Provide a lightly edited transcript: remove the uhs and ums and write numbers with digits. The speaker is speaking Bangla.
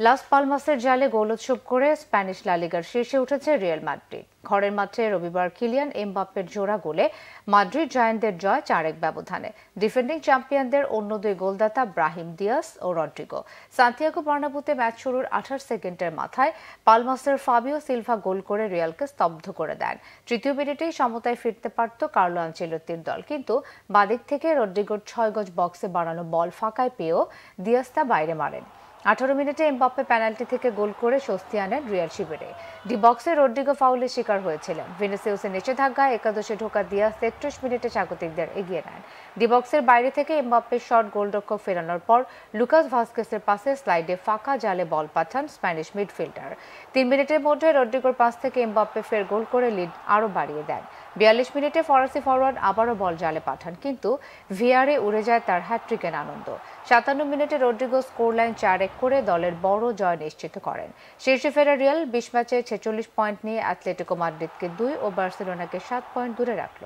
লাস পালমাসের জালে গোলোৎসব করে স্প্যানিশ লা লিগার শীর্ষে উঠেছে রিয়াল মাদ্রিদ। ঘরের মাঠে রবিবার কিলিয়ান এমবাপ্পের জোড়া গোলে মাদ্রিদ জায়ান্টদের জয় 4-1 ব্যবধানে। ডিফেন্ডিং চ্যাম্পিয়নদের অন্য দুই গোলদাতা ব্রাহিম দিয়াস ও রড্রিগো। সান্তিয়াগো বার্নাব্যুতে ম্যাচ শুরুর 28 সেকেন্ডের মাথায় পালমাসের ফাবিও সিলভা গোল করে রিয়ালকে স্তব্ধ করে দেন। তৃতীয় মিনিটেই সমতায় ফিরতে পারত কার্লো আনচেলত্তির দল, কিন্তু বাদিক থেকে রড্রিগোর 6 গজ বক্সে বাড়ানো বল ফাঁকায় পেয়েও দিয়াস তা বাইরে মারেন। 18 মিনিটে এমবাপ্পে পেনাল্টি থেকে গোল করে স্বস্তি আনেন রিয়াল শিবিরে। ডি বক্সে রড্রিগো ফাউলের শিকার হয়েছিলেন। ভিনিসিয়াসের নিষেধাজ্ঞায় একাদশে ঢোকা দিয়াস 31 মিনিটে স্বাগতিকদের এগিয়ে নেন। ডি বক্সের বাইরে থেকে এমবাপ্পের শট গোলরক্ষক ফেরানোর পর লুকাস ভাস্কেসের পাসে স্লাইডে ফাঁকা জালে বল পাঠান স্প্যানিশ মিডফিল্ডার। 3 মিনিটের মধ্যে রড্রিগোর পাস থেকে এমবাপ্পে ফের গোল করে লিড আরও বাড়িয়ে দেন। 42 মিনিটে ফরাসি ফরওয়ার্ড আবারও বল জালে পাঠান, কিন্তু ভিআরে উড়ে যায় তার হ্যাটট্রিকের আনন্দ। 57 মিনিটে রড্রিগো স্কোর লাইন 4-1 করে দলের বড় জয় নিশ্চিত করেন। শীর্ষে ফেরা রিয়াল 20 ম্যাচে 46 পয়েন্ট নিয়ে অ্যাটলেটিকো মাদ্রিদকে 2 ও বার্সেলোনাকে 7 পয়েন্ট দূরে রাখল।